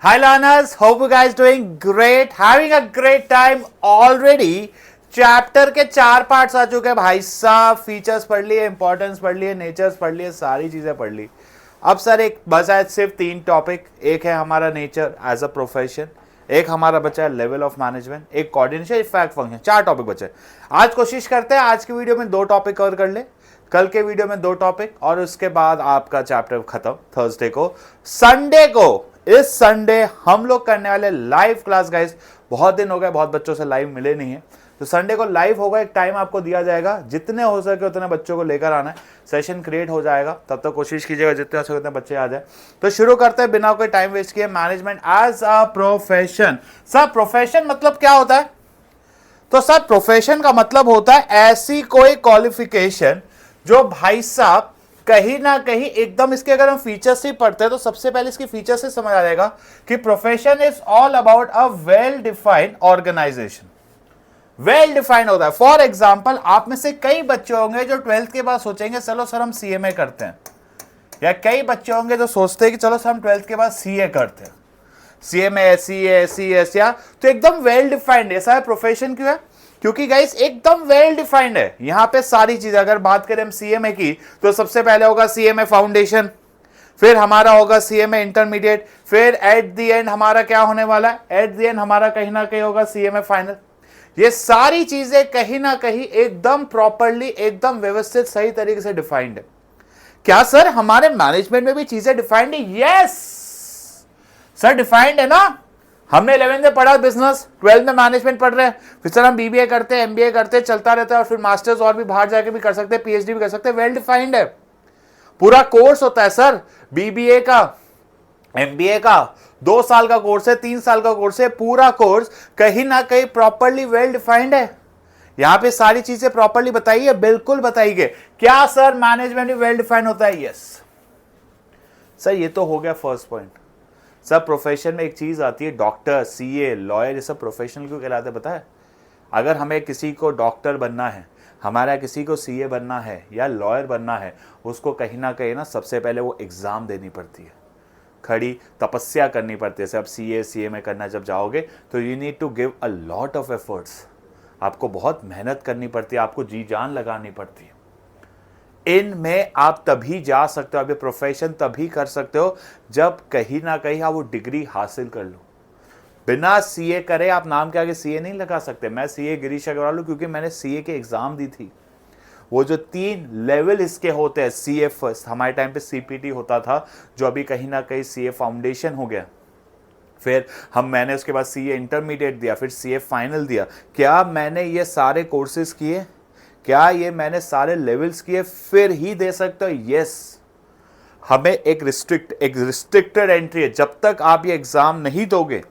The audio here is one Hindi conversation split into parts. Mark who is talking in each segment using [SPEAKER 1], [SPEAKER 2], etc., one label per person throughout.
[SPEAKER 1] Hi learners, hope you guys doing great, having a great time already. Chapter के 4 पार्ट्स आ चुके हैं भाई साहब। फीचर्स पढ़ लिए, इंपॉर्टेंस पढ़ लिए, नेचर्स पढ़ लिए, सारी चीजें पढ़ ली। अब सर एक बचा है सिर्फ 3 टॉपिक। एक है हमारा नेचर एज अ प्रोफेशन, एक हमारा बचा है लेवल ऑफ मैनेजमेंट, एक कोऑर्डिनेशन, इफेक्ट फंक्शन। 4 टॉपिक बचे। आज कोशिश करते हैं आज की वीडियो में 2 टॉपिक कवर कर ले, कल के वीडियो में 2 टॉपिक, और उसके बाद आपका चैप्टर खत्म थर्सडे को। संडे को, इस संडे हम लोग करने वाले लाइव क्लास गाइस। बहुत दिन हो गए, बहुत बच्चों से लाइव मिले नहीं है, तो संडे को लाइव होगा। एक टाइम आपको दिया जाएगा, जितने हो सके उतने बच्चों को लेकर आना है। सेशन क्रिएट हो जाएगा, तब तक कोशिश कीजिएगा जितने हो सके उतने बच्चे आ जाए। तो शुरू करते हैं बिना कोई टाइम वेस्ट किए। Management as a profession. Sir profession मतलब क्या होता है? तो सर प्रोफेशन का मतलब होता है ऐसी कोई क्वालिफिकेशन जो भाई साहब कहीं ना कहीं एकदम, इसके अगर हम फीचर्स ही पढ़ते हैं तो सबसे पहले इसकी फीचर से समझ आ जाएगा कि profession is all about a well defined organisation. Well defined होता है। फॉर एग्जाम्पल, आप में से कई बच्चे होंगे जो 12th के बाद सोचेंगे चलो सर हम सीएमए करते हैं, या कई बच्चे होंगे जो सोचते हैं कि चलो सर हम 12th के बाद सीए करते हैं, सीएमए, सीए, सीएस, या तो एकदम वेल डिफाइंड। ऐसा है प्रोफेशन क्यों है? क्योंकि गाइस एकदम वेल डिफाइंड है। यहां पे सारी चीजें, अगर बात करें हम सीएमए की, तो सबसे पहले होगा सीएमए फाउंडेशन, फिर हमारा होगा सीएमए इंटरमीडिएट, फिर एट द एंड हमारा क्या होने वाला है? एट द एंड हमारा कहीं ना कहीं होगा सीएमए फाइनल। ये सारी चीजें कहीं ना कहीं एकदम प्रॉपरली, एकदम व्यवस्थित, सही तरीके से डिफाइंड है। क्या सर हमारे मैनेजमेंट में भी चीजें डिफाइंड है? यस सर, डिफाइंड है ना। हमने 11th में पढ़ा बिजनेस, 12th में मैनेजमेंट पढ़ रहे हैं, फिर सर हम बीबीए करते हैं, एमबीए करते हैं, चलता रहता है, और फिर मास्टर्स और भी बाहर जाके भी कर सकते हैं, पीएचडी भी कर सकते हैं। वेल डिफाइंड है। पूरा कोर्स होता है सर, बीबीए का, एमबीए का 2 साल का कोर्स है, 3 साल का कोर्स है। पूरा कोर्स कहीं ना कहीं प्रॉपरली वेल डिफाइंड है। यहां पे सारी चीजें प्रॉपरली बताइए, बिल्कुल बताइए। क्या सर मैनेजमेंट भी वेल डिफाइंड होता है? यस सर, ये तो हो गया फर्स्ट पॉइंट। सब प्रोफेशन में एक चीज आती है, डॉक्टर, सीए, लॉयर, ये सब प्रोफेशनल क्यों कहलाते हैं पता है? अगर हमें किसी को डॉक्टर बनना है, हमारा किसी को सीए बनना है या लॉयर बनना है, उसको कहीं ना कहीं ना सबसे पहले वो एग्जाम देनी पड़ती है, खड़ी तपस्या करनी पड़ती है। जब सीए, सीए में करना जब जाओगे तो you need to give a lot of efforts. आपको बहुत मेहनत करनी पड़ती है, आपको जी जान लगानी पड़ती है। इनमें आप तभी जा सकते हो, अभी प्रोफेशन तभी कर सकते हो जब कहीं ना कहीं आप वो डिग्री हासिल कर लो। बिना सीए करे आप नाम के आगे सीए नहीं लगा सकते। मैं सीए गिरीश अग्रवाल हूं क्योंकि मैंने सीए के एग्जाम दी थी। वो जो 3 लेवल इसके होते हैं, सीए फर्स्ट, हमारे टाइम पे सीपीटी होता था, जो अभी कहीं ना कहीं सीए फाउंडेशन हो गया। फिर मैंने उसके बाद सीए इंटरमीडिएट दिया, फिर सीए फाइनल दिया। क्या मैंने ये सारे कोर्सेज किए? क्या ये मैंने सारे लेवल्स किए फिर ही दे सकते हो? यस। हमें एक रिस्ट्रिक्टेड एंट्री है। जब तक आप ये एग्जाम नहीं दोगे,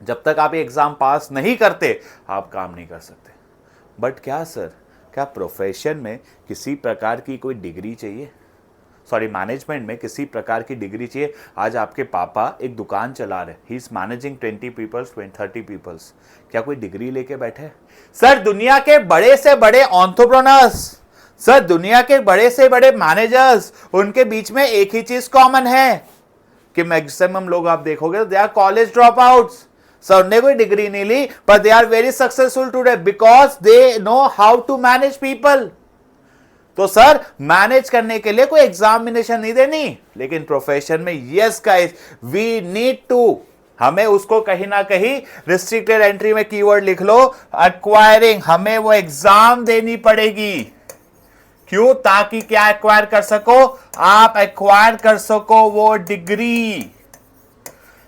[SPEAKER 1] जब तक आप ये एग्जाम पास नहीं करते, आप काम नहीं कर सकते। बट क्या सर, क्या प्रोफेशन में किसी प्रकार की कोई डिग्री चाहिए? सॉरी, मैनेजमेंट में किसी प्रकार की डिग्री चाहिए? आज आपके पापा एक दुकान चला रहे, he is managing 20 peoples, 30 peoples. क्या कोई डिग्री लेके बैठे? सर दुनिया के बड़े से बड़े एंटरप्रेन्योर्स, सर दुनिया के बड़े से बड़े मैनेजर्स, उनके बीच में एक ही चीज कॉमन है कि मैक्सिमम लोग आप देखोगे they are college dropouts. Sir उन्हें कोई डिग्री नहीं ली, but they are very successful today because they know how to manage people. तो सर मैनेज करने के लिए कोई एग्जामिनेशन नहीं देनी, लेकिन प्रोफेशन में yes guys, we need to, हमें उसको कहीं ना कहीं रिस्ट्रिक्टेड एंट्री में कीवर्ड लिख लो, एक्वायरिंग, हमें वो एग्जाम देनी पड़ेगी। क्यों? ताकि क्या एक्वायर कर सको? आप एक्वायर कर सको वो डिग्री।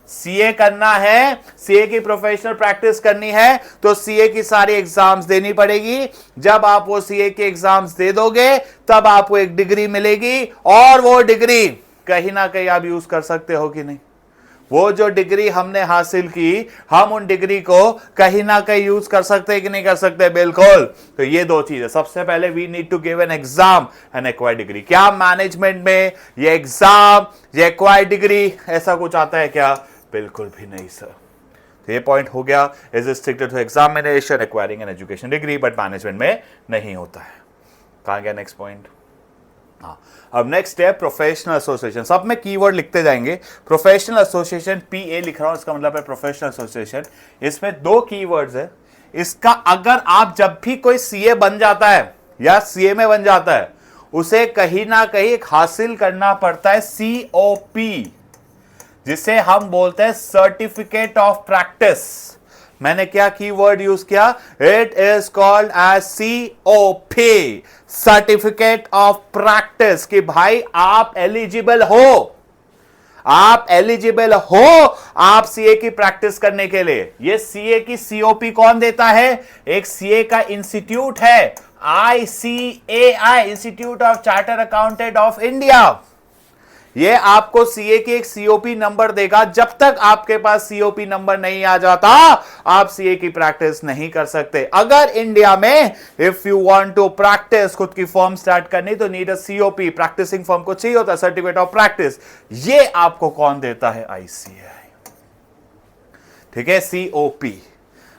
[SPEAKER 1] सीए करना है, सीए की प्रोफेशनल प्रैक्टिस करनी है, तो सीए की सारी एग्जाम्स देनी पड़ेगी। जब आप वो सीए के एग्जाम्स दे दोगे, तब आपको एक डिग्री मिलेगी, और वो डिग्री कहीं ना कहीं आप यूज कर सकते हो कि नहीं? वो जो डिग्री हमने हासिल की, हम उन डिग्री को कहीं ना कहीं यूज कर सकते हैं कि नहीं कर सकते? बिल्कुल। तो ये 2 चीजें, सबसे पहले we need to give an exam and acquire degree. क्या मैनेजमेंट में ये एग्जाम, ये एक्वायर डिग्री ऐसा कुछ आता है क्या? बिल्कुल भी नहीं सर। तो ये पॉइंट हो गया, is restricted to examination, acquiring an education degree, but management में नहीं होता है। कहां गया नेक्स्ट पॉइंट? हाँ, अब नेक्स्ट है प्रोफेशनल एसोसिएशन। सब में कीवर्ड लिखते जाएंगे। प्रोफेशनल एसोसिएशन, PA लिख रहा हूं, इसका मतलब है प्रोफेशनल एसोसिएशन। इसमें 2 कीवर्ड्स है। इसका अगर आप जब भी कोई CA बन जाता है या CMA बन जाता है, उसे कहीं ना कहीं हासिल करना पड़ता है COP, जिसे हम बोलते हैं सर्टिफिकेट ऑफ प्रैक्टिस। मैंने क्या कीवर्ड यूज किया? It is called as COP, certificate of practice, कि भाई आप एलिजिबल हो, आप एलिजिबल हो आप CA की प्रैक्टिस करने के लिए। ये CA की COP कौन देता है? एक CA का इंस्टीट्यूट है, ICAI, institute of charter accountant of India. ये आपको CA की एक COP नंबर देगा। जब तक आपके पास COP नंबर नहीं आ जाता, आप CA की प्रैक्टिस नहीं कर सकते। अगर इंडिया में if you want to practise, खुद की फर्म स्टार्ट करनी, तो need a COP, practising firm को चाहिए होता है सर्टिफिकेट ऑफ प्रैक्टिस। ये आपको कौन देता है? ICAI। ठीक है, COP।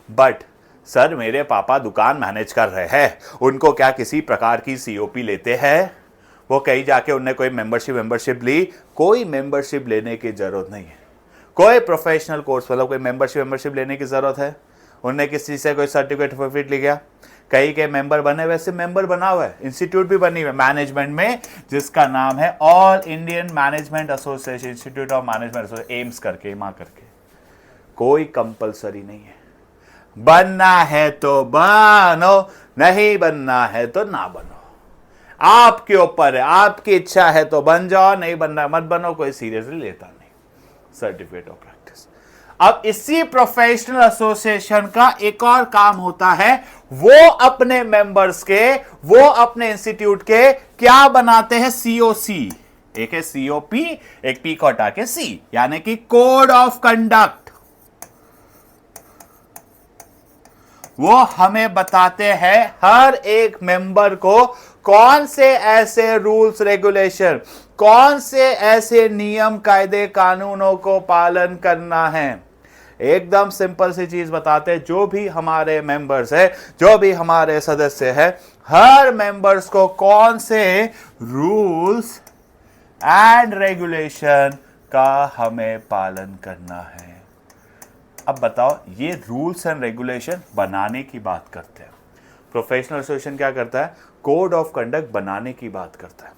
[SPEAKER 1] बट सर मेरे पापा दुकान मैनेज कर रहे हैं, उनको क्या किसी प्रकार की COP लेते हैं? वो कहीं जाके उनने कोई मेंबरशिप ली? कोई मेंबरशिप लेने की जरूरत नहीं है। कोई प्रोफेशनल कोर्स मतलब कोई मेंबरशिप लेने की जरूरत है? उनने किसी से कोई सर्टिफिकेट लिया? कहीं के मेंबर बने, वैसे मेंबर बना हुआ है, इंस्टीट्यूट भी बनी हुई है मैनेजमेंट में, जिसका नाम है all Indian management association, institute of management, AIIMS करके, मां करके। कोई कंपलसरी नहीं है। बनना है तो बनो, नहीं बनना है तो ना बनो, आपके ऊपर है। आपकी इच्छा है तो बन जाओ, नहीं बनना मत बनो, कोई सीरियसली लेता नहीं। Certificate of practice. अब इसी प्रोफेशनल एसोसिएशन का एक और काम होता है, वो अपने मेंबर्स के, वो अपने इंस्टीट्यूट के क्या बनाते हैं? COC। एक है COP, एक P को हटा के C, यानी कि कोड ऑफ कंडक्ट। वो हमें बताते हैं हर एक मेंबर को कौन से ऐसे रूल्स रेगुलेशन, कौन से ऐसे नियम कायदे कानूनों को पालन करना है। एकदम सिंपल सी चीज बताते हैं, जो भी हमारे मेंबर्स है, जो भी हमारे सदस्य है, हर मेंबर्स को कौन से रूल्स एंड रेगुलेशन का हमें पालन करना है। अब बताओ, ये रूल्स एंड रेगुलेशन बनाने की बात करते हैं। प्रोफेशनल एसोसिएशन क्या करता है? कोड ऑफ कंडक्ट बनाने की बात करता है।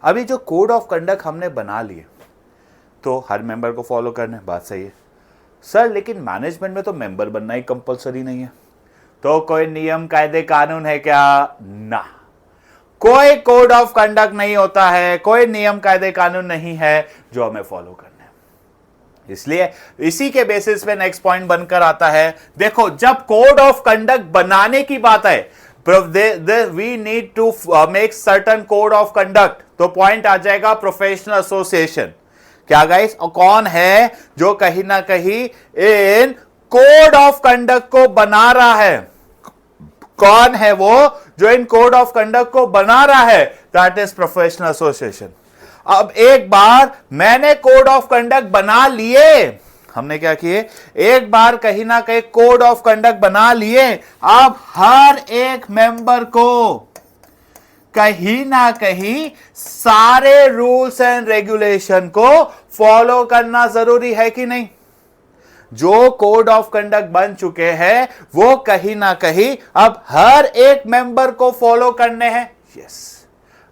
[SPEAKER 1] अभी जो कोड ऑफ कंडक्ट हमने बना लिए, तो हर मेंबर को फॉलो करना है, बात सही है सर, लेकिन मैनेजमेंट में तो मेंबर बनना ही कंपलसरी नहीं है, तो कोई नियम कायदे कानून है क्या? ना, कोई कोड ऑफ कंडक्ट नहीं होता है, कोई नियम कायदे कानून नहीं है जो हमें फॉलो करना है। इसलिए इसी के बेसिस पे नेक्स्ट पॉइंट बनकर आता है। देखो, जब कोड ऑफ कंडक्ट बनाने की बात है, we need to make certain code of conduct, तो पॉइंट आ जाएगा प्रोफेशनल एसोसिएशन। क्या गाइस, कौन है जो कहीं ना कहीं इन कोड ऑफ कंडक्ट को बना रहा है? कौन है वो जो इन कोड ऑफ कंडक्ट को बना रहा है? That is professional association. अब एक बार मैंने कोड ऑफ कंडक्ट बना लिए, हमने क्या किए? एक बार कहीं ना कहीं कोड ऑफ कंडक्ट बना लिए, अब हर एक मेंबर को कहीं ना कहीं सारे रूल्स एंड रेगुलेशन को फॉलो करना जरूरी है कि नहीं? जो कोड ऑफ कंडक्ट बन चुके हैं, वो कहीं ना कहीं अब हर एक मेंबर को फॉलो करने हैं। यस,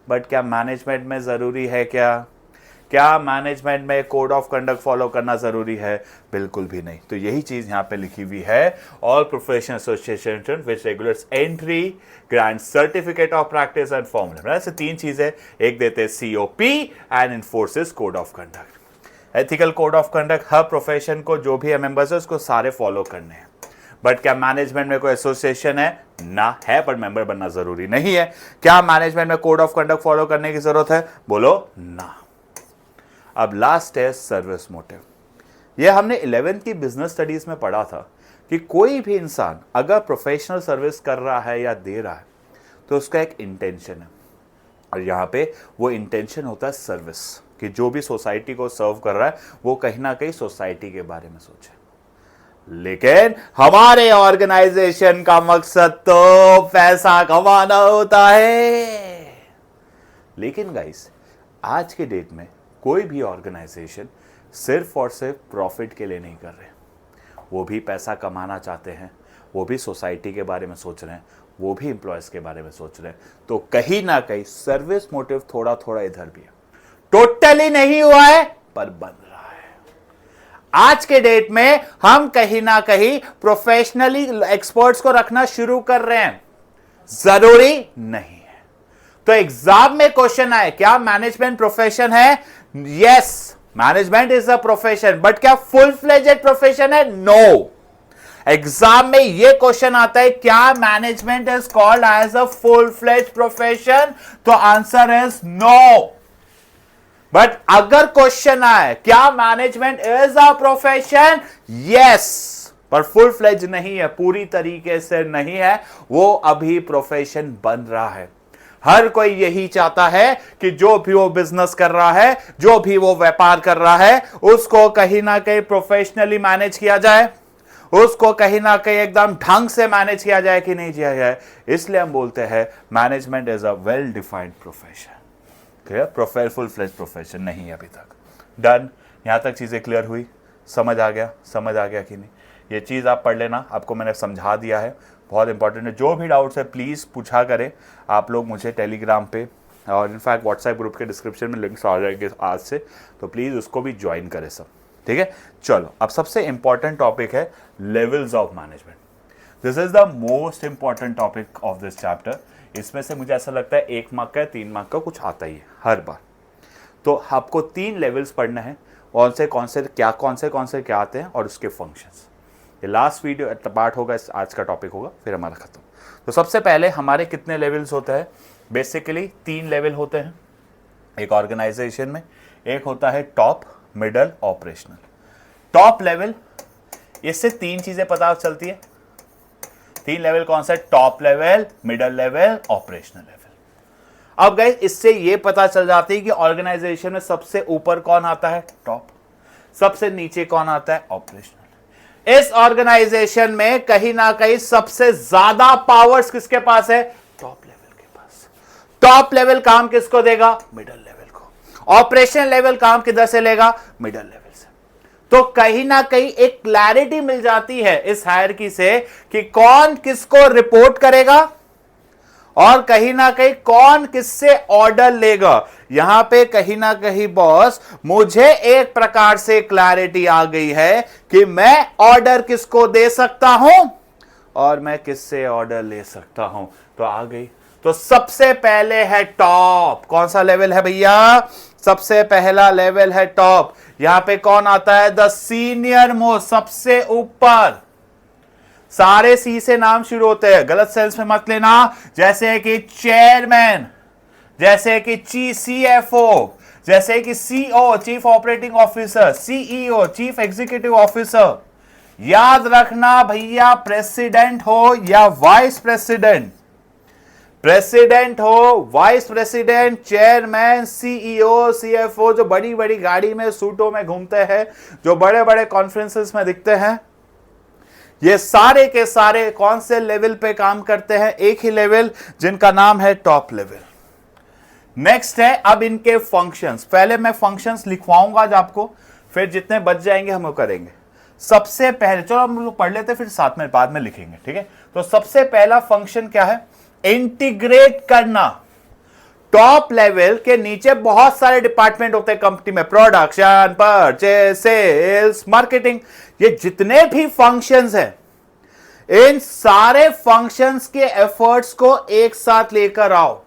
[SPEAKER 1] बट क्या मैनेजमेंट में जरूरी है? क्या मैनेजमेंट में कोड ऑफ कंडक्ट फॉलो करना जरूरी है? बिल्कुल भी नहीं। तो यही चीज यहां पे लिखी हुई है, all professional association which regulates entry, grant certificate of practice and formula. ऐसे 3 चीजें, एक देते COP and enforces code of conduct. Ethical code of conduct हर प्रोफेशन को, जो भी मेंबर्स है उसको सारे फॉलो करने हैं। बट क्या मैनेजमेंट में कोई एसोसिएशन है? ना है, पर मेंबर बनना जरूरी नहीं है। क्या मैनेजमेंट में कोड ऑफ कंडक्ट फॉलो करने की जरूरत है? बोलो ना। अब लास्ट है सर्विस मोटिव। यह हमने 11th की बिजनेस स्टडीज में पढ़ा था कि कोई भी इंसान अगर प्रोफेशनल सर्विस कर रहा है या दे रहा है, तो उसका एक इंटेंशन है, और यहां पे वो इंटेंशन होता है सर्विस, कि जो भी सोसाइटी को सर्व कर रहा है वो कहीं ना कहीं सोसाइटी के बारे में सोचे। लेकिन हमारे ऑर्गेनाइजेशन का मकसद तो पैसा कमाना होता है। लेकिन गाइस आज के डेट में कोई भी ऑर्गेनाइजेशन सिर्फ और सिर्फ प्रॉफिट के लिए नहीं कर रहे, वो भी पैसा कमाना चाहते हैं, वो भी सोसाइटी के बारे में सोच रहे हैं, वो भी एम्प्लॉयज़ के बारे में सोच रहे हैं। तो कहीं ना कहीं सर्विस मोटिव थोड़ा थोड़ा इधर भी है, टोटली नहीं हुआ है पर बन रहा है। आज के डेट में हम कहीं ना कहीं प्रोफेशनली एक्सपर्ट्स को रखना शुरू कर रहे हैं, जरूरी नहीं है। तो एग्जाम में क्वेश्चन आए क्या मैनेजमेंट प्रोफेशन है? Yes, management is a profession, but क्या फुल फ्लेजेड प्रोफेशन है? नो। एग्जाम में यह क्वेश्चन आता है क्या management is called as a full fledge profession? तो आंसर इज नो। बट अगर क्वेश्चन आए क्या management is a profession? Yes, पर फुल फ्लेज नहीं है, पूरी तरीके से नहीं है, वो अभी प्रोफेशन बन रहा है। हर कोई यही चाहता है कि जो भी वो बिजनेस कर रहा है, जो भी वो व्यापार कर रहा है, उसको कहीं ना कहीं प्रोफेशनली मैनेज किया जाए, उसको कहीं ना कहीं एकदम ढंग से मैनेज किया जाए कि नहीं किया जाए। इसलिए हम बोलते हैं management is a well defined profession. Clear? Full fledge profession नहीं है अभी तक। डन? यहां तक चीजें क्लियर हुई? समझ आ गया कि नहीं? ये चीज आप पढ़ लेना, आपको मैंने समझा दिया है, बहुत इंपॉर्टेंट है। जो भी डाउट्स है प्लीज पूछा करें आप लोग मुझे टेलीग्राम पे, और इनफैक्ट व्हाट्सएप ग्रुप के डिस्क्रिप्शन में लिंक्स आ जाएंगे आज से, तो प्लीज उसको भी ज्वाइन करें सब। ठीक है, चलो अब सबसे इंपॉर्टेंट टॉपिक है levels of management. This is the most important topic of this chapter. इसमें से मुझे ऐसा लगता है 1 मार्क का 3 मार्क का कुछ आता ही है हर बार। तो आपको 3 लेवल्स पढ़ना है, कौन से क्या आते हैं और उसके फंक्शंस। ये लास्ट वीडियो पार्ट होगा, आज का टॉपिक होगा, फिर हमारा खत्म। तो सबसे पहले हमारे कितने लेवल्स होते हैं? बेसिकली 3 लेवल होते हैं एक ऑर्गेनाइजेशन में। एक होता है top, middle, operational. Top level, इससे 3 चीजें पता चलती है। 3 लेवल कौन सा है? Top level, middle level, operational level. अब गाइस इससे ये पता चल जाती है कि ऑर्गेनाइजेशन में सबसे ऊपर कौन आता है? टॉप। सबसे नीचे कौन आता है? ऑपरेशनल। इस ऑर्गेनाइजेशन में कहीं ना कहीं सबसे ज्यादा पावर्स किसके पास है? टॉप लेवल के पास। टॉप लेवल काम किसको देगा? मिडल लेवल को। ऑपरेशन लेवल काम किधर से लेगा? मिडल लेवल से। तो कहीं ना कहीं एक क्लैरिटी मिल जाती है इस हायरार्की से कि कौन किसको रिपोर्ट करेगा और कहीं ना कहीं कौन किससे ऑर्डर लेगा। यहां पे कहीं ना कहीं बॉस मुझे एक प्रकार से क्लैरिटी आ गई है कि मैं ऑर्डर किसको दे सकता हूं और मैं किससे ऑर्डर ले सकता हूं। तो आ गई। तो सबसे पहले है टॉप। कौन सा लेवल है भैया? सबसे पहला लेवल है टॉप। यहां पे कौन आता है? द सीनियर मोस्ट, सबसे ऊपर। सारे सी से नाम शुरू होते हैं, गलत सेंस में मत लेना। जैसे कि चेयरमैन, जैसे कि CFO, जैसे कि CO, chief operating officer, CEO, chief executive officer. याद रखना भैया, प्रेसिडेंट हो या वाइस प्रेसिडेंट, प्रेसिडेंट हो, vice president, chairman, CEO, CFO, जो बड़ी बड़ी गाड़ी में सूटों में घूमते हैं, जो बड़े बड़े कॉन्फ्रेंसेस में दिखते हैं, ये सारे के सारे कौन से लेवल पे काम करते हैं? एक ही लेवल, जिनका नाम है टॉप लेवल। नेक्स्ट है अब इनके फंक्शंस। पहले मैं फंक्शंस लिखवाऊंगा आज आपको, फिर जितने बच जाएंगे हम वो करेंगे। सबसे पहले चलो हम लोग पढ़ लेते हैं, फिर साथ में बाद में लिखेंगे। ठीक है, तो सबसे पहला फंक्शन क्या है? इंटीग्रेट करना। टॉप लेवल के नीचे बहुत सारे डिपार्टमेंट होते हैं कंपनी में, प्रोडक्शन, परचेज, सेल्स, मार्केटिंग। ये जितने भी फंक्शंस हैं, इन सारे फंक्शंस के एफर्ट्स को एक साथ लेकर आओ।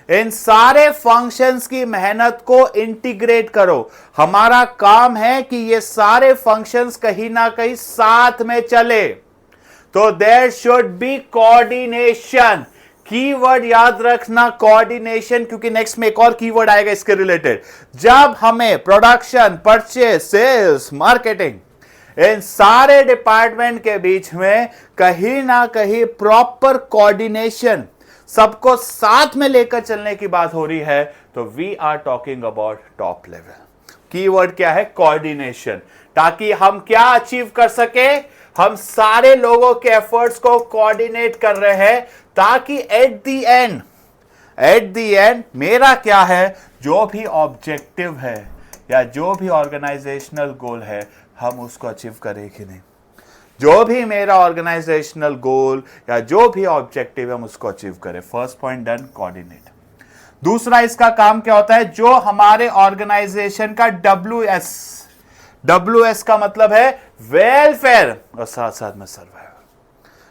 [SPEAKER 1] इन सारे फंक्शंस की मेहनत को इंटीग्रेट करो। हमारा काम है कि ये सारे फंक्शंस कहीं ना कहीं साथ में चले। तो there should be coordination. Keyword याद रखना, कोऑर्डिनेशन, क्योंकि नेक्स्ट में एक और कीवर्ड आएगा इसके रिलेटेड। जब हमें प्रोडक्शन, परचेज, सेल्स, मार्केटिंग, इन सारे डिपार्टमेंट के बीच में कहीं ना कहीं प्रॉपर कोऑर्डिनेशन, सबको साथ में लेकर चलने की बात हो रही है, तो we are talking about top level. Keyword क्या है? कोऑर्डिनेशन। ताकि हम क्या अचीव कर सके? हम सारे लोगों के एफर्ट्स को कोऑर्डिनेट कर रहे हैं, ताकि at the end at the end मेरा क्या है, जो भी ऑब्जेक्टिव है या जो भी ऑर्गेनाइजेशनल गोल है हम उसको अचीव करें कि नहीं। जो भी मेरा ऑर्गेनाइजेशनल गोल या जो भी ऑब्जेक्टिव है हम उसको अचीव करें। First point done, coordinate. दूसरा इसका काम क्या होता है, जो हमारे ऑर्गेनाइजेशन का WS का मतलब है वेलफेयर और साथ साथ में सर्वाइवल।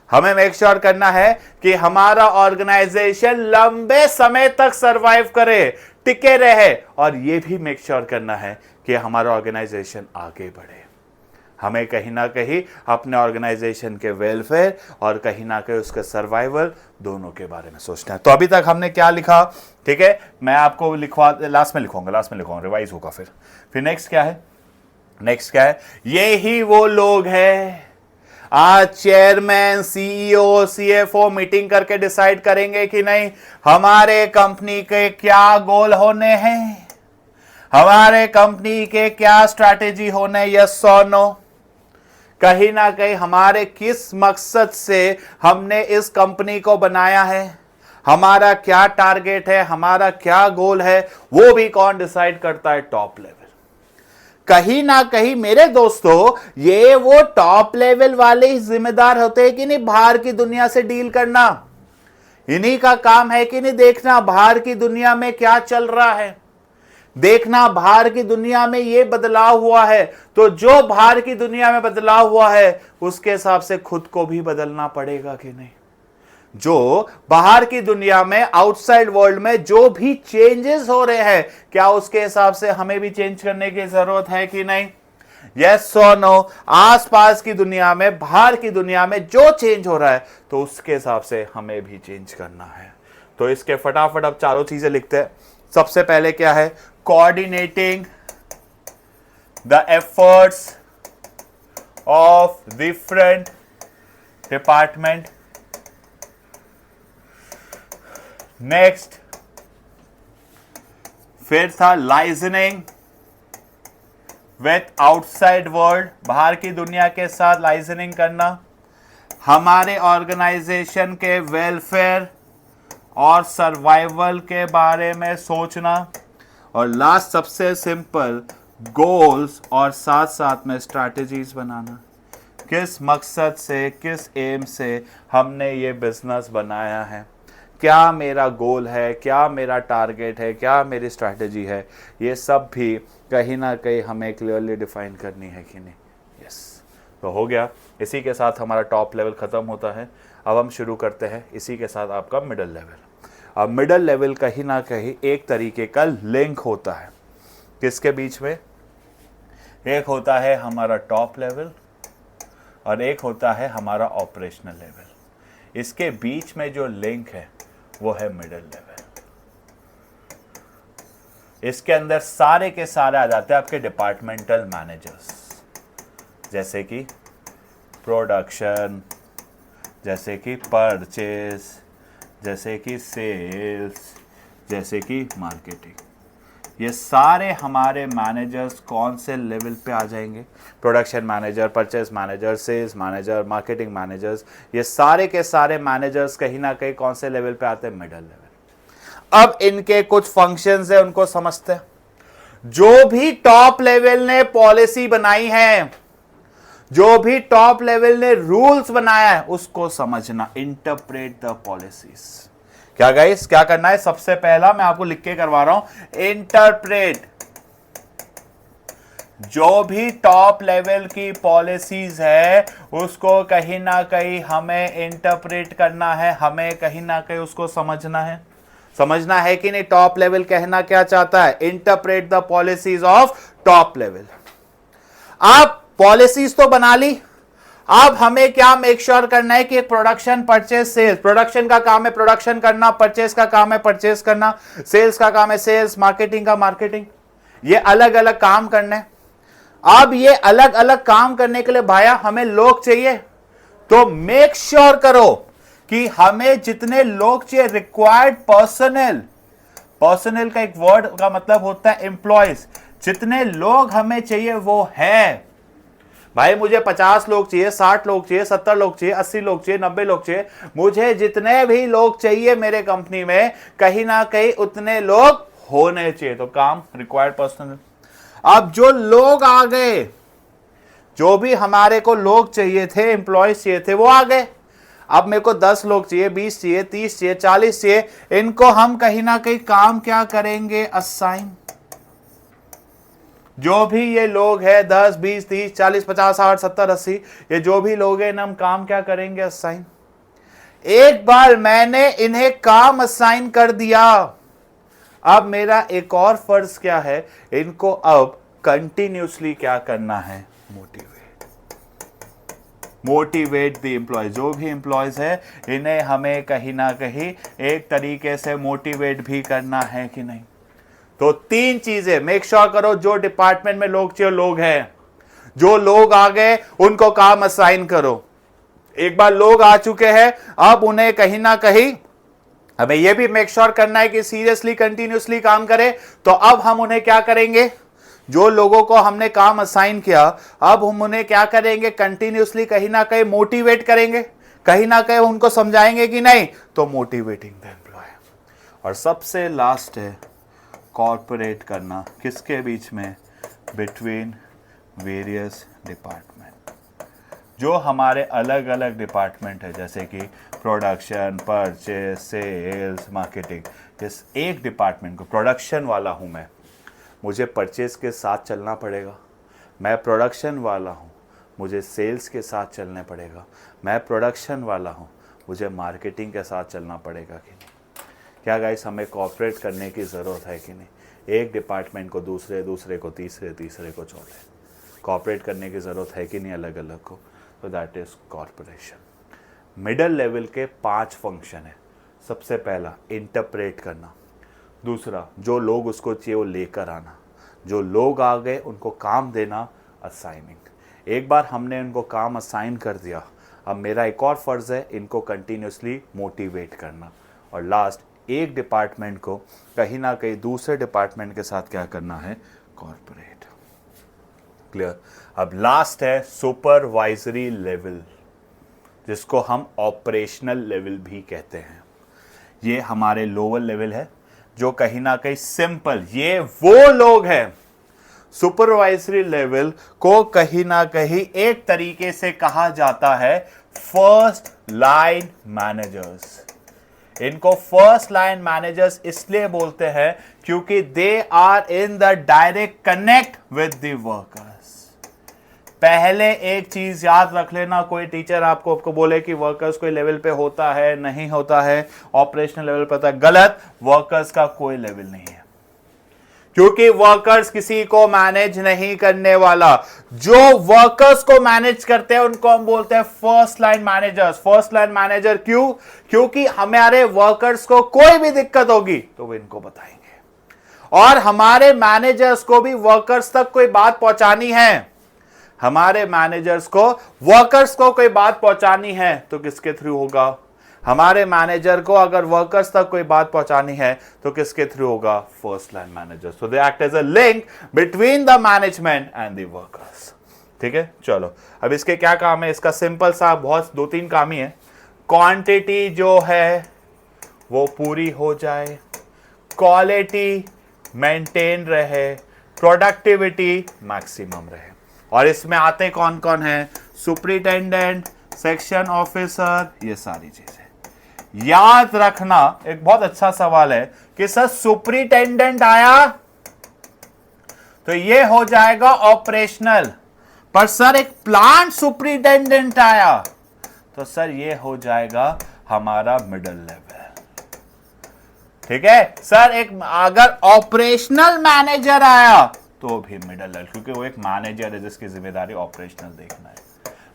[SPEAKER 1] हमें मेक श्योर करना है कि हमारा ऑर्गेनाइजेशन लंबे समय तक सर्वाइव करे, टिके रहे, और यह भी मेक श्योर करना है कि हमारा ऑर्गेनाइजेशन आगे बढ़े। हमें कहीं ना कहीं अपने ऑर्गेनाइजेशन के वेलफेयर और कहीं ना कहीं उसके सर्वाइवल दोनों के बारे में सोचना है। तो अभी तक हमने क्या लिखा, ठीक है, मैं आपको लास्ट में लिखूंगा, रिवाइज होगा फिर नेक्स्ट क्या है, ये ही वो लोग हैं आज चेयरमैन, CEO, CFO मीटिंग करके डिसाइड करेंगे कि नहीं हमारे कंपनी के क्या गोल होने हैं, हमारे कंपनी के क्या स्ट्रैटेजी होने, यस और नो। कहीं ना कहीं हमारे किस मकसद से हमने इस कंपनी को बनाया है, हमारा क्या टारगेट है, हमारा क्या गोल है, वो भी कौन डिसाइड करता है, टॉप लेवल। कहीं ना कहीं मेरे दोस्तों ये वो टॉप लेवल वाले ही जिम्मेदार होते हैं कि नहीं बाहर की दुनिया से डील करना। इन्हीं का काम है कि नहीं देखना बाहर की दुनिया में क्या चल रहा है, देखना बाहर की दुनिया में ये बदलाव हुआ है, तो जो बाहर की दुनिया में बदलाव हुआ है उसके हिसाब से खुद को भी बदलना पड़ेगा कि नहीं। जो बाहर की दुनिया में, आउटसाइड वर्ल्ड में जो भी चेंजेस हो रहे हैं, क्या उसके हिसाब से हमें भी चेंज करने की जरूरत है कि नहीं, यस और नो। आसपास की दुनिया में, बाहर की दुनिया में जो चेंज हो रहा है तो उसके हिसाब से हमें भी चेंज करना है। तो इसके फटाफट अब चारों चीजें लिखते हैं। सबसे पहले क्या है, coordinating the efforts of different department. Next फिर था लाइजनिंग विथ आउटसाइड वर्ल्ड, बाहर की दुनिया के साथ लाइजनिंग करना, हमारे ऑर्गेनाइजेशन के वेलफेयर और सर्वाइवल के बारे में सोचना, और लास्ट सबसे सिंपल गोल्स और साथ साथ में स्ट्रैटेजीज बनाना। किस मकसद से, किस एम से हमने ये बिजनेस बनाया है, क्या मेरा गोल है, क्या मेरा टारगेट है, क्या मेरी स्ट्रैटेजी है, ये सब भी कहीं ना कहीं हमें क्लियरली डिफाइन करनी है कि नहीं, यस। तो हो गया, इसी के साथ हमारा टॉप लेवल ख़त्म होता है। अब हम शुरू करते हैं इसी के साथ आपका मिडल लेवल। अब मिडल लेवल कहीं ना कहीं एक तरीके का लिंक होता है, किसके बीच में, एक होता है हमारा टॉप लेवल और एक होता है हमारा ऑपरेशनल लेवल। इसके बीच में जो लिंक है वो है मिडल लेवल। इसके अंदर सारे के सारे आ जाते हैं आपके डिपार्टमेंटल मैनेजर्स, जैसे कि प्रोडक्शन, जैसे कि परचेज, जैसे कि सेल्स, जैसे कि मार्केटिंग। ये सारे हमारे मैनेजर्स कौन से लेवल पे आ जाएंगे, production manager, purchase manager, sales manager, marketing managers, ये सारे के सारे मैनेजर्स कहीं ना कहीं कौन से लेवल पे आते हैं, मिडल लेवल। अब इनके कुछ फंक्शंस है, उनको समझते हैं। जो भी टॉप लेवल ने पॉलिसी बनाई है, जो भी टॉप लेवल ने रूल्स बनाया है, उसको समझना, इंटरप्रेट द पॉलिसीज। क्या गाइस, क्या करना है, सबसे पहला मैं आपको लिख के करवा रहा हूं, इंटरप्रेट। जो भी टॉप लेवल की पॉलिसीज है उसको कहीं ना कहीं हमें इंटरप्रेट करना है, हमें कहीं ना कहीं उसको समझना है कि नहीं। टॉप लेवल कहना क्या चाहता है, interpret the policies of top level. आप पॉलिसीज तो बना ली, अब हमें क्या मेक श्योर करना है कि प्रोडक्शन, परचेज, सेल्स, प्रोडक्शन का काम है प्रोडक्शन करना, परचेज का काम है परचेज करना, सेल्स का काम है सेल्स, मार्केटिंग का मार्केटिंग, ये अलग अलग काम करने। अब ये अलग अलग काम करने के लिए भाया हमें लोग चाहिए, तो मेक श्योर करो कि हमें जितने लोग चाहिए, रिक्वायर्ड पर्सनल का एक वर्ड का मतलब होता है एम्प्लॉयज, जितने लोग हमें चाहिए वो है। भाई मुझे 50 लोग चाहिए, 60 लोग चाहिए, 70 लोग चाहिए, 80 लोग चाहिए, 90 लोग चाहिए, मुझे जितने भी लोग चाहिए मेरे कंपनी में कहीं ना कहीं उतने लोग होने चाहिए। तो काम रिक्वायर्ड पर्सन। अब जो लोग आ गए, जो भी हमारे को लोग चाहिए थे, एम्प्लॉयज चाहिए थे, वो आ गए। अब मेरे को 10 लोग चाहिए, 20 चाहिए, 30 चाहिए, 40 चाहिए। इनको हम कहीं ना कहीं काम क्या करेंगे? असाइन। जो भी ये लोग हैं 10, 20, 30, 40, 50, 60, 70, 80, ये जो भी लोग हैं हम काम क्या करेंगे? असाइन। एक बार मैंने इन्हें काम असाइन कर दिया, अब मेरा एक और फर्ज क्या है? इनको अब कंटिन्यूसली क्या करना है? Motivate the employee. जो भी एम्प्लॉयज है इन्हें हमें कहीं ना कहीं एक तरीके से मोटिवेट भी करना है कि नहीं। तो 3 चीजें मेक श्योर करो। जो डिपार्टमेंट में लोग चाहिए लोग हैं, जो लोग आ गए उनको काम असाइन करो। एक बार लोग आ चुके हैं, अब उन्हें कहीं ना कहीं हमें यह भी मेक श्योर करना है कि सीरियसली कंटिन्यूसली काम करें। तो अब हम उन्हें क्या करेंगे? जो लोगों को हमने काम असाइन किया, अब हम उन्हें क्या करेंगे? कंटिन्यूसली कहीं ना कहीं मोटिवेट करेंगे, कहीं ना कहीं उनको समझाएंगे कि नहीं। तो मोटिवेटिंग द एम्प्लॉय। और सबसे लास्ट है कॉर्पोरेट करना। किसके बीच में? Between various department. जो हमारे अलग अलग डिपार्टमेंट है, जैसे कि प्रोडक्शन, परचेज, सेल्स, मार्केटिंग। इस एक डिपार्टमेंट को, प्रोडक्शन वाला हूं मैं, मुझे परचेज के साथ चलना पड़ेगा। मैं प्रोडक्शन वाला हूँ, मुझे सेल्स के साथ चलना पड़ेगा। मैं प्रोडक्शन वाला हूँ, मुझे मार्केटिंग के साथ चलना पड़ेगा कि नहीं। क्या गाइस, हमें कॉर्पोरेट करने की ज़रूरत है कि नहीं? एक डिपार्टमेंट को दूसरे, दूसरे को तीसरे, तीसरे को चौथे, कॉर्पोरेट करने की ज़रूरत है कि नहीं अलग अलग को? तो that is corporation. Middle level के 5 फंक्शन है। सबसे पहला इंटरप्रेट करना, दूसरा जो लोग उसको चाहिए वो लेकर आना, जो लोग आ गए उनको काम देना, असाइनिंग। एक बार हमने उनको काम असाइन कर दिया, अब मेरा एक और फ़र्ज़ है इनको कंटिन्यूसली मोटिवेट करना। और लास्ट, एक डिपार्टमेंट को कहीं ना कहीं दूसरे डिपार्टमेंट के साथ क्या करना है? कॉर्पोरेट। क्लियर? अब लास्ट है सुपरवाइजरी लेवल, जिसको हम ऑपरेशनल लेवल भी कहते हैं। ये हमारे लोअर लेवल है, जो कहीं ना कहीं सिंपल, ये वो लोग हैं। सुपरवाइजरी लेवल को कहीं ना कहीं एक तरीके से कहा जाता है फर्स्ट लाइन मैनेजर्स। इनको फर्स्ट लाइन मैनेजर्स इसलिए बोलते हैं क्योंकि they are in the direct connect with the workers. पहले एक चीज याद रख लेना, कोई टीचर आपको बोले कि वर्कर्स कोई लेवल पे होता है, नहीं होता है, ऑपरेशनल लेवल पे होता है, गलत। वर्कर्स का कोई लेवल नहीं है, क्योंकि वर्कर्स किसी को मैनेज नहीं करने वाला। जो वर्कर्स को मैनेज करते हैं उनको हम बोलते हैं first line managers. First line manager क्यों? क्योंकि हमारे वर्कर्स को कोई भी दिक्कत होगी तो वो इनको बताएंगे, और हमारे मैनेजर्स को भी वर्कर्स तक कोई बात पहुंचानी है। हमारे मैनेजर्स को वर्कर्स को कोई बात पहुंचानी है तो किसके थ्रू होगा? हमारे मैनेजर को अगर वर्कर्स तक कोई बात पहुंचानी है तो किसके थ्रू होगा? First line manager. So they act as a link between the management and the workers. ठीक है, चलो अब इसके क्या काम है? इसका सिंपल सा बहुत 2-3 काम ही है। क्वांटिटी जो है वो पूरी हो जाए, क्वालिटी मेंटेन रहे, प्रोडक्टिविटी मैक्सिमम रहे। और इसमें आते कौन कौन है? सुपरिटेंडेंट, सेक्शन ऑफिसर, ये सारी चीजें याद रखना। एक बहुत अच्छा सवाल है कि सर सुपरिटेंडेंट आया तो ये हो जाएगा ऑपरेशनल, पर सर एक प्लांट सुपरिटेंडेंट आया तो सर ये हो जाएगा हमारा मिडिल लेवल। ठीक है सर, एक अगर ऑपरेशनल मैनेजर आया तो भी मिडिल लेवल, क्योंकि वो एक मैनेजर है जिसकी जिम्मेदारी ऑपरेशनल देखना है।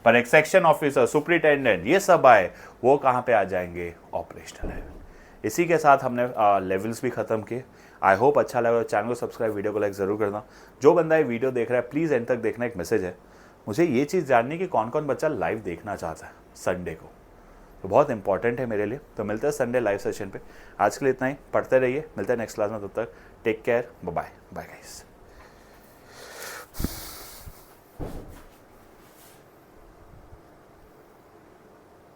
[SPEAKER 1] पर एक सेक्शन ऑफिसर, सुपरिटेंडेंट, ये सब आए, वो कहां पे आ जाएंगे? Operational level. इसी के साथ हमने लेवल्स भी खत्म किए। आई होप अच्छा लगा। चैनल को सब्सक्राइब, वीडियो को लाइक जरूर करना। जो बंदा ये वीडियो देख रहा है प्लीज एंड तक देखना। एक मैसेज है, मुझे ये चीज़ जाननी कि कौन कौन बच्चा लाइव देखना चाहता है संडे को, तो बहुत इंपॉर्टेंट है मेरे लिए। तो मिलते हैं संडे लाइव सेशन पे। आज के लिए इतना ही, पढ़ते रहिए, मिलते हैं नेक्स्ट क्लास में। तब तक take care, bye bye guys.